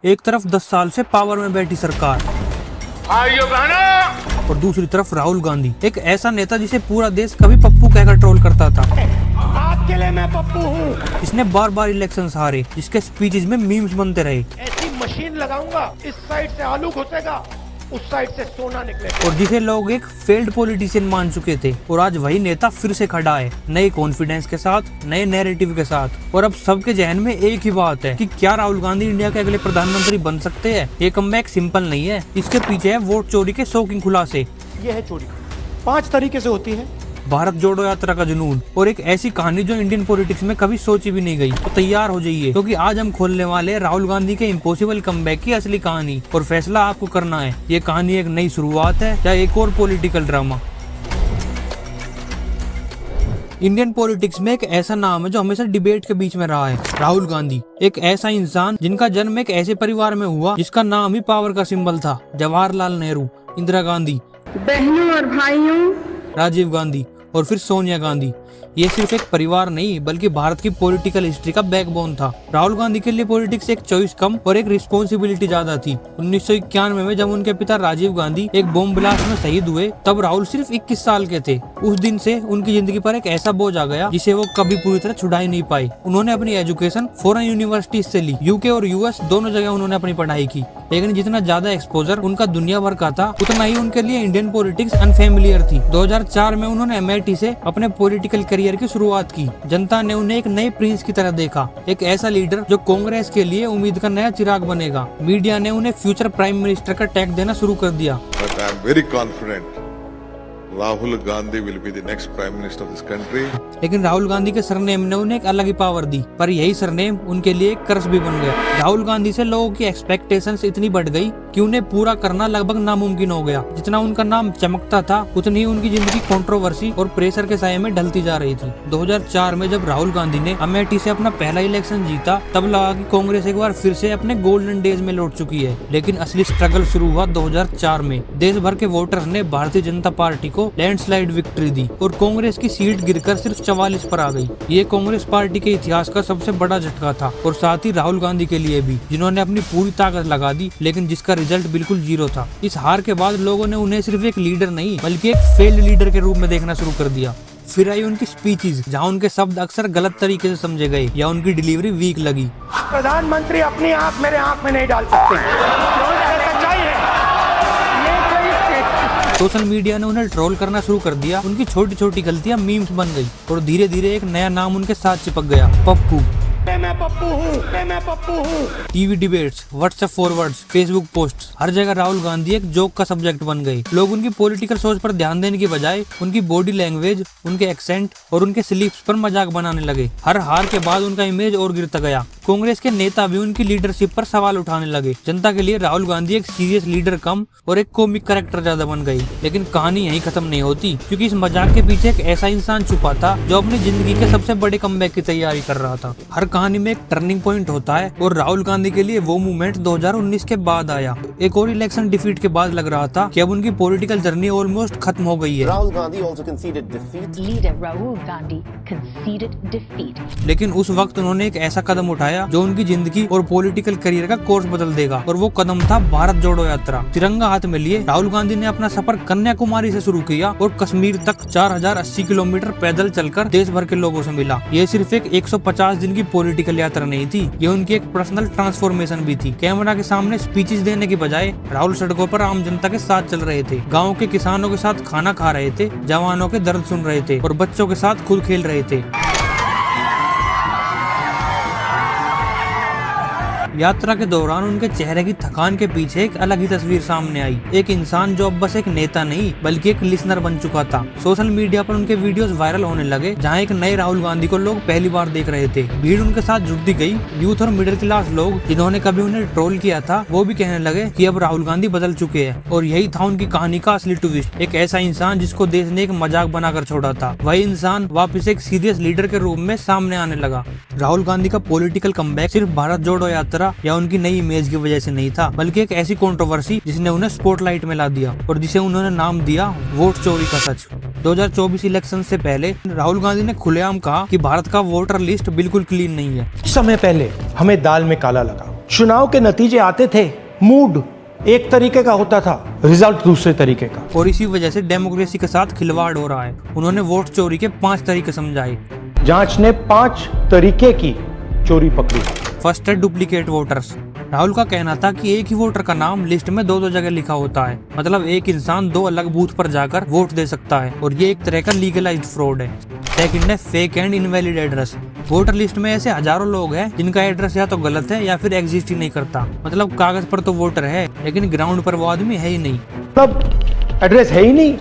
एक तरफ 10 साल से पावर में बैठी सरकार और दूसरी तरफ राहुल गांधी, एक ऐसा नेता जिसे पूरा देश कभी पप्पू कहकर ट्रोल करता था। आपके लिए मैं पप्पू हूँ। इसने बार बार इलेक्शंस हारे, जिसके स्पीचेस में मीम्स बनते रहे। ऐसी मशीन लगाऊंगा, इस साइड से आलू घुसेगा, उस साइड से सोना निकलेगा। और जिसे लोग एक फेल्ड पॉलिटिशियन मान चुके थे, और आज वही नेता फिर से खड़ा है, नए कॉन्फिडेंस के साथ, नए नैरेटिव के साथ। और अब सबके जहन में एक ही बात है कि क्या राहुल गांधी इंडिया के अगले प्रधानमंत्री बन सकते हैं। ये कमबैक सिंपल नहीं है, इसके पीछे है वोट चोरी के शॉकिंग खुलासे। ये है चोरी, 5 तरीके से होती है। भारत जोड़ो यात्रा का जुनून और एक ऐसी कहानी जो इंडियन पॉलिटिक्स में कभी सोची भी नहीं गई। तो तैयार हो जाइए, क्योंकि आज हम खोलने वाले हैं राहुल गांधी के इम्पॉसिबल कमबैक की असली कहानी। और फैसला आपको करना है, ये कहानी एक नई शुरुआत है या एक और पॉलिटिकल ड्रामा। इंडियन पॉलिटिक्स में एक ऐसा नाम है जो हमेशा डिबेट के बीच में रहा है, राहुल गांधी। एक ऐसा इंसान जिनका जन्म एक ऐसे परिवार में हुआ जिसका नाम ही पावर का सिंबल था। जवाहरलाल नेहरू, इंदिरा गांधी, बहनों और भाइयों, राजीव गांधी और फिर सोनिया गांधी। ये सिर्फ एक परिवार नहीं बल्कि भारत की पॉलिटिकल हिस्ट्री का बैकबोन था। राहुल गांधी के लिए पॉलिटिक्स एक चॉइस कम और एक रिस्पॉन्सिबिलिटी ज्यादा थी। 1991 में जब उनके पिता राजीव गांधी एक बॉम्ब ब्लास्ट में शहीद हुए, तब राहुल सिर्फ 21 साल के थे। उस दिन से उनकी जिंदगी पर एक ऐसा बोझ आ गया जिसे वो कभी पूरी तरह छुड़ा ही नहीं पाए। उन्होंने अपनी एजुकेशन फॉरेन यूनिवर्सिटीज से ली, यूके और यूएस दोनों जगह उन्होंने अपनी पढ़ाई की। लेकिन जितना ज्यादा एक्सपोजर उनका दुनिया भर का था, उतना ही उनके लिए इंडियन पॉलिटिक्स अनफेमिलियर थी। 2004 में उन्होंने MIT से अपने पॉलिटिकल करियर की शुरुआत की। जनता ने उन्हें एक नए प्रिंस की तरह देखा, एक ऐसा लीडर जो कांग्रेस के लिए उम्मीद का नया चिराग बनेगा। मीडिया ने उन्हें फ्यूचर प्राइम मिनिस्टर का टैग देना शुरू कर दिया। But I am very confident Rahul Gandhi will be the next Prime Minister of this country. लेकिन राहुल गांधी के सरनेम ने उन्हें एक अलग ही पावर दी, पर यही सरनेम उनके लिए एक कर्ज भी बन गया। राहुल गांधी से लोगों की एक्सपेक्टेशंस इतनी बढ़ गई कि उन्हें पूरा करना लगभग नामुमकिन हो गया। जितना उनका नाम चमकता था, उतनी ही उनकी जिंदगी कंट्रोवर्सी और प्रेशर के साये में ढलती जा रही थी। 2004 में जब राहुल गांधी ने अमेठी से अपना पहला इलेक्शन जीता, तब लगा कि कांग्रेस एक बार फिर से अपने गोल्डन डेज में लौट चुकी है। लेकिन असली स्ट्रगल शुरू हुआ 2004 में। देश भर के वोटर्स ने भारतीय जनता पार्टी को लैंडस्लाइड विक्ट्री दी और कांग्रेस की सीट गिरकर सिर्फ 44 पर आ गई। ये कांग्रेस पार्टी के इतिहास का सबसे बड़ा झटका था, और साथ ही राहुल गांधी के लिए भी, जिन्होंने अपनी पूरी ताकत लगा दी लेकिन जिसका रिजल्ट बिल्कुल जीरो था। इस हार के बाद लोगों ने उन्हें सिर्फ एक लीडर नहीं बल्कि एक फेल्ड लीडर के रूप में देखना शुरू कर दिया। फिर आई उनकी स्पीचेस, जहां उनके शब्द अक्सर गलत तरीके से समझे गए या उनकी डिलीवरी वीक लगी। प्रधानमंत्री अपनी आंख मेरे आंख में नहीं डाल सकते। सच्चाई है। सोशल मीडिया ने उन्हें ट्रोल करना शुरू कर दिया। उनकी छोटी छोटी गलतियां मीम्स बन गई और धीरे धीरे एक नया नाम उनके साथ चिपक गया, पप्पू। मैं पप्पू हूँ, मैं पप्पू हूँ। TV debates, WhatsApp forwards, Facebook posts, हर जगह राहुल गांधी एक जोक का सब्जेक्ट बन गए। लोग उनकी पॉलिटिकल सोच पर ध्यान देने की बजाय उनकी बॉडी लैंग्वेज, उनके एक्सेंट और उनके स्लीप्स पर मजाक बनाने लगे। हर हार के बाद उनका इमेज और गिरता गया। कांग्रेस के नेता भी उनकी लीडरशिप पर सवाल उठाने लगे। जनता के लिए राहुल गांधी एक सीरियस लीडर कम और एक कॉमिक कैरेक्टर ज्यादा बन गई। लेकिन कहानी यहीं खत्म नहीं होती, क्योंकि इस मजाक के पीछे एक ऐसा इंसान छुपा था जो अपनी जिंदगी के सबसे बड़े कमबैक की तैयारी कर रहा था। हर कहानी में एक टर्निंग पॉइंट होता है, और राहुल गांधी के लिए वो मूवमेंट 2019 के बाद आया। एक और इलेक्शन डिफीट के बाद लग रहा था कि अब उनकी पॉलिटिकल जर्नी ऑलमोस्ट खत्म हो गई है। Rahul Gandhi also conceded defeat. leader Rahul Gandhi conceded defeat. लेकिन उस वक्त उन्होंने एक ऐसा कदम उठाया जो उनकी जिंदगी और पॉलिटिकल करियर का कोर्स बदल देगा, और वो कदम था भारत जोड़ो यात्रा। तिरंगा हाथ में लिए राहुल गांधी ने अपना सफर कन्याकुमारी से शुरू किया और कश्मीर तक 4080 किलोमीटर पैदल चलकर देश भर के लोगों से मिला। ये सिर्फ एक 150 दिन की पॉलिटिकल यात्रा नहीं थी, ये उनकी एक पर्सनल ट्रांसफॉर्मेशन भी थी। कैमरा के सामने स्पीचेस देने की बजाय राहुल सड़कों पर आम जनता के साथ चल रहे थे, गाँव के किसानों के साथ खाना खा रहे थे, जवानों के दर्द सुन रहे थे और बच्चों के साथ खुद खेल रहे थे। यात्रा के दौरान उनके चेहरे की थकान के पीछे एक अलग ही तस्वीर सामने आई। एक इंसान जो अब बस एक नेता नहीं बल्कि एक लिसनर बन चुका था। सोशल मीडिया पर उनके वीडियोस वायरल होने लगे, जहां एक नए राहुल गांधी को लोग पहली बार देख रहे थे। भीड़ उनके साथ जुड़ती गई। यूथ और मिडिल क्लास लोग जिन्होंने कभी उन्हें ट्रोल किया था, वो भी कहने लगे कि अब राहुल गांधी बदल चुके हैं। और यही था उनकी कहानी का असली ट्विस्ट। एक ऐसा इंसान जिसको देश ने एक मजाक बनाकर छोड़ा था, वही इंसान वापिस एक सीरियस लीडर के रूप में सामने आने लगा। राहुल गांधी का पॉलिटिकल कमबैक सिर्फ भारत जोड़ो यात्रा या उनकी नई इमेज की वजह से नहीं था, बल्कि एक ऐसी कंट्रोवर्सी जिसने उन्हें स्पॉटलाइट में ला दिया और जिसे उन्होंने नाम दिया वोट चोरी का सच। 2024 इलेक्शन से पहले राहुल गांधी ने खुलेआम कहा कि भारत का वोटर लिस्ट बिल्कुल क्लीन नहीं है। समय पहले हमें दाल में काला लगा, चुनाव के नतीजे आते थे, मूड एक तरीके का होता था, रिजल्ट दूसरे तरीके का। और इसी वजह से डेमोक्रेसी के साथ खिलवाड़ हो रहा है। उन्होंने वोट चोरी के 5 तरीके समझाए। जांच ने 5 तरीके की चोरी पकड़ी। फर्स्ट है डुप्लीकेट वोटर्स। राहुल का कहना था कि एक ही वोटर का नाम लिस्ट में 2-2 जगह लिखा होता है, मतलब एक इंसान 2 अलग बूथ पर जाकर वोट दे सकता है, और ये एक तरह का लीगलाइज्ड फ्रॉड है। सेकंड है fake and invalid address. Voter list में ऐसे हजारों लोग हैं जिनका एड्रेस या तो गलत है या फिर एग्जिस्ट ही नहीं करता, मतलब कागज पर तो वोटर है लेकिन ग्राउंड पर वो आदमी है ही नहीं। मतलब एड्रेस है ही नहीं,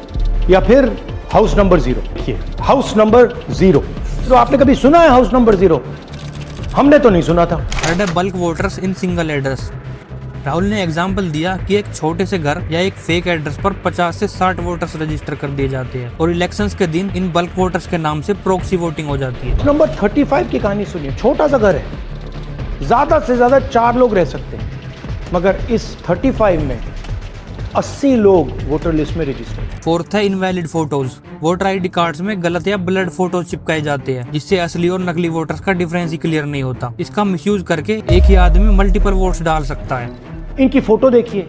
या फिर हाउस नंबर 0। देखिए, हाउस नंबर 0 तो आपने कभी सुना है? हाउस नंबर 0 हमने तो नहीं सुना था। थर्ड है bulk voters in single address. Rahul ने एग्जाम्पल दिया कि एक छोटे से घर या एक फेक एड्रेस पर 50 से 60 वोटर्स रजिस्टर कर दिए जाते हैं और इलेक्शंस के दिन इन बल्क वोटर्स के नाम से प्रॉक्सी वोटिंग हो जाती है। नंबर 35 की कहानी सुनिए। छोटा सा घर है, ज्यादा से ज्यादा 4 लोग रह सकते हैं, मगर इस 35 में 80 लोग वोटर लिस्ट में रजिस्टर। फोर्थ है invalid photos. Voter ID cards में गलत या ब्लड फोटोज चिपकाए जाते हैं, जिससे असली और नकली वोटर्स का डिफरेंस ही क्लियर नहीं होता। इसका मिसयूज करके एक ही आदमी मल्टीपल वोट्स डाल सकता है। इनकी फोटो देखिए,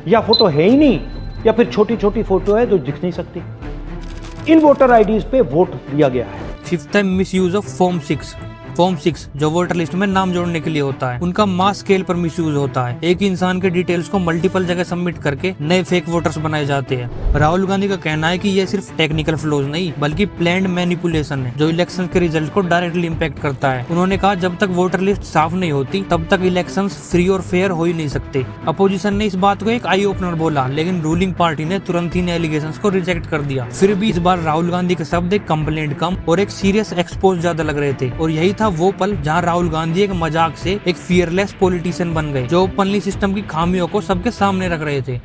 या फोटो है ही नहीं या फिर छोटी छोटी फोटो है जो दिख नहीं सकती। इन वोटर आईडीज पे वोट दिया गया है। फिफ्थ है मिसयूज ऑफ फॉर्म 6। फॉर्म 6 जो वोटर लिस्ट में नाम जोड़ने के लिए होता है, उनका मास स्केल पर मिसयूज होता है। एक ही इंसान के डिटेल्स को मल्टीपल जगह सबमिट करके नए फेक वोटर्स बनाए जाते हैं। राहुल गांधी का कहना है कि यह सिर्फ टेक्निकल फ्लॉज नहीं बल्कि प्लान्ड मैनिपुलेशन है जो इलेक्शन के रिजल्ट को डायरेक्टली इम्पैक्ट करता है। उन्होंने कहा जब तक वोटर लिस्ट साफ नहीं होती तब तक इलेक्शन फ्री और फेयर हो ही नहीं सकते। अपोजिशन ने इस बात को एक आई ओपनर बोला, लेकिन रूलिंग पार्टी ने तुरंत ही इन एलिगेशंस को रिजेक्ट कर दिया। फिर भी इस बार राहुल गांधी के शब्द एक कंप्लेंट कम और एक सीरियस एक्सपोज ज्यादा लग रहे थे, और यही था वो पल जहां राहुल गांधी एक मजाक से एक फियरलेस पॉलिटिशियन बन गए जो ओपनली सिस्टम की खामियों को सबके सामने रख रहे थे।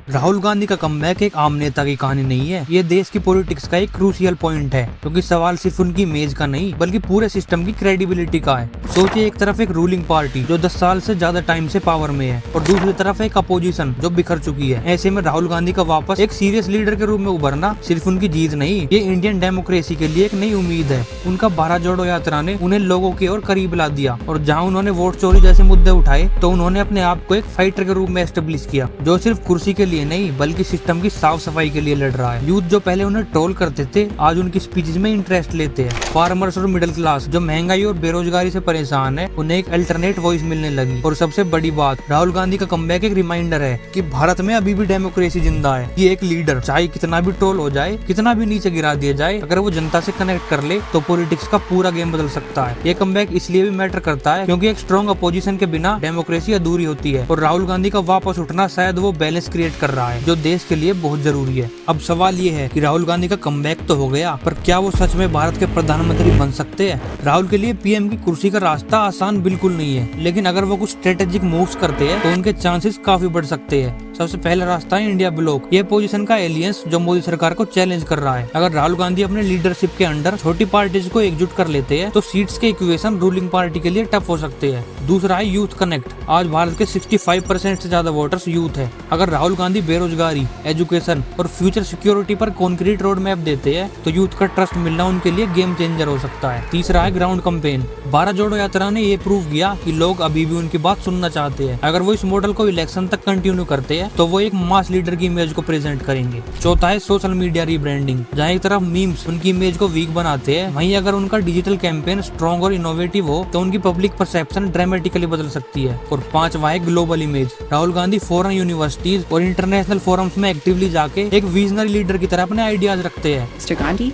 राहुल गांधी का कमबैक एक आम नेता की कहानी नहीं है, ये देश की पॉलिटिक्स का एक क्रूशियल पॉइंट है, क्योंकि सवाल सिर्फ उनकी इमेज का नहीं बल्कि पूरे सिस्टम की क्रेडिबिलिटी का है। सोचिए, एक तरफ एक रूलिंग पार्टी जो 10 साल से ज्यादा टाइम से पावर में है और दूसरी तरफ एक अपोजिशन जो बिखर चुकी है। ऐसे में राहुल गांधी का वापस एक सीरियस लीडर के रूप में उभरना सिर्फ उनकी जीत नहीं, ये इंडियन डेमोक्रेसी के लिए एक नई उम्मीद है। उनका भारत जोड़ो यात्रा ने उन्हें लोगों की ओर करीब ला दिया, और जहाँ उन्होंने वोट चोरी जैसे मुद्दे उठाए तो उन्होंने अपने आप को एक फाइटर के रूप में एस्टेब्लिश किया जो सिर्फ कुर्सी के लिए नहीं बल्कि सिस्टम की साफ सफाई के लिए लड़ रहा है। यूथ जो पहले उन्हें ट्रोल करते थे आज उनकी स्पीचेस में इंटरेस्ट लेते हैं। फार्मर्स और मिडिल क्लास जो महंगाई और बेरोजगारी से परेशान है उन्हें एक अल्टरनेट वॉइस मिलने लगी। और सबसे बड़ी बात, राहुल गांधी का कमबैक एक रिमाइंडर है कि भारत में अभी भी डेमोक्रेसी जिंदा है। ये एक लीडर चाहे कितना भी ट्रोल हो जाए, कितना भी नीचे गिरा दिया जाए, अगर वो जनता से कनेक्ट कर ले तो पॉलिटिक्स का पूरा गेम बदल सकता है। ये कमबैक इसलिए भी मैटर करता है क्योंकि एक स्ट्रॉन्ग अपोजिशन के बिना डेमोक्रेसी अधूरी होती है, और राहुल गांधी का वापस उठना शायद वो बैलेंस क्रिएट कर रहा है जो देश के लिए बहुत जरूरी है। अब सवाल ये है कि राहुल गांधी का कमबैक तो हो गया, पर क्या वो सच में भारत के प्रधानमंत्री बन सकते हैं? राहुल के लिए पीएम की कुर्सी का रास्ता आसान बिल्कुल नहीं है, लेकिन अगर वो कुछ स्ट्रेटेजिक मूव्स करते हैं तो उनके चांसेस काफी बढ़ सकते हैं। सबसे पहला रास्ता है इंडिया ब्लॉक, ये पोजीशन का एलियंस जो मोदी सरकार को चैलेंज कर रहा है। अगर राहुल गांधी अपने लीडरशिप के अंडर छोटी पार्टीज को एकजुट कर लेते हैं तो सीट्स के इक्वेशन रूलिंग पार्टी के लिए टफ हो सकते हैं। दूसरा है यूथ कनेक्ट। आज भारत के 65% से ज्यादा वोटर्स यूथ है। अगर राहुल गांधी बेरोजगारी, एजुकेशन और फ्यूचर सिक्योरिटी पर कॉन्क्रीट रोड मैप देते हैं तो यूथ का ट्रस्ट मिलना उनके लिए गेम चेंजर हो सकता है। तीसरा है ग्राउंड कैंपेन। भारत जोड़ो यात्रा ने ये प्रूव किया कि लोग अभी भी उनकी बात सुनना चाहते हैं। अगर वो इस मॉडल को इलेक्शन तक कंटिन्यू करते हैं तो वो एक मास लीडर की इमेज को प्रेजेंट करेंगे। चौथा है सोशल मीडिया रीब्रांडिंग। जहाँ एक तरफ मीम्स उनकी इमेज को वीक बनाते हैं, वहीं अगर उनका डिजिटल कैंपेन स्ट्रॉन्ग और इनोवेटिव हो तो उनकी पब्लिक परसेप्शन ड्रामेटिकली बदल सकती है। और पांचवा है global image. Rahul Gandhi foreign universities और इंटरनेशनल फोरम्स में एक्टिवली जाके एक विजनरी लीडर की तरह अपने आइडियाज रखते हैं। Mr. Gandhi,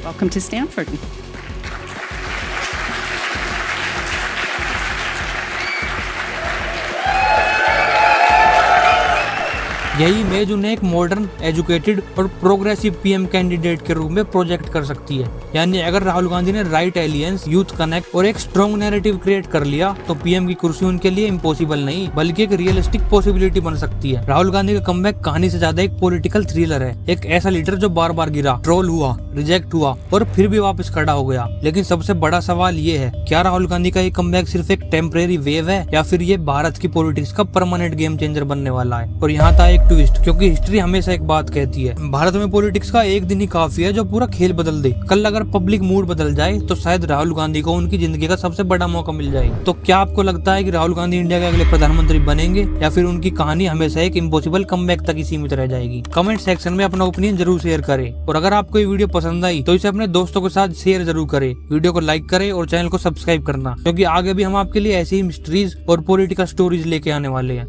welcome to Stanford. यही इमेज उन्हें एक मॉडर्न, एजुकेटेड और प्रोग्रेसिव पीएम कैंडिडेट के रूप में प्रोजेक्ट कर सकती है। यानी अगर राहुल गांधी ने राइट एलियंस, यूथ कनेक्ट और एक स्ट्रॉन्ग नैरेटिव क्रिएट कर लिया तो पीएम की कुर्सी उनके लिए इम्पॉसिबल नहीं बल्कि एक रियलिस्टिक पॉसिबिलिटी बन सकती है। राहुल गांधी का कमबैक कहानी से ज्यादा एक पॉलिटिकल थ्रिलर है। एक ऐसा लीडर जो बार बार गिरा, ट्रोल हुआ, रिजेक्ट हुआ और फिर भी वापस खड़ा हो गया। लेकिन सबसे बड़ा सवाल ये है, क्या राहुल गांधी का ये कमबैक सिर्फ एक टेम्परेरी वेव है या फिर ये भारत की पॉलिटिक्स का परमानेंट गेम चेंजर बनने वाला है? और यहाँ था एक ट्विस्ट, क्योंकि हिस्ट्री हमेशा एक बात कहती है, भारत में पॉलिटिक्स का एक दिन ही काफी है जो पूरा खेल बदल दे। कल अगर पब्लिक मूड बदल जाए तो शायद राहुल गांधी को उनकी जिंदगी का सबसे बड़ा मौका मिल जाए। तो क्या आपको लगता है कि राहुल गांधी इंडिया के अगले प्रधानमंत्री बनेंगे या फिर उनकी कहानी हमेशा एक इम्पॉसिबल कमबैक तक ही सीमित रह जाएगी? कमेंट सेक्शन में अपना ओपिनियन जरूर शेयर करें, और अगर आपको ये वीडियो पसंद आई तो इसे अपने दोस्तों के साथ शेयर जरूर करें। वीडियो को लाइक करें और चैनल को सब्सक्राइब करना, क्योंकि आगे भी हम आपके लिए ऐसी ही मिस्ट्रीज और पॉलिटिकल स्टोरीज लेके आने वाले हैं।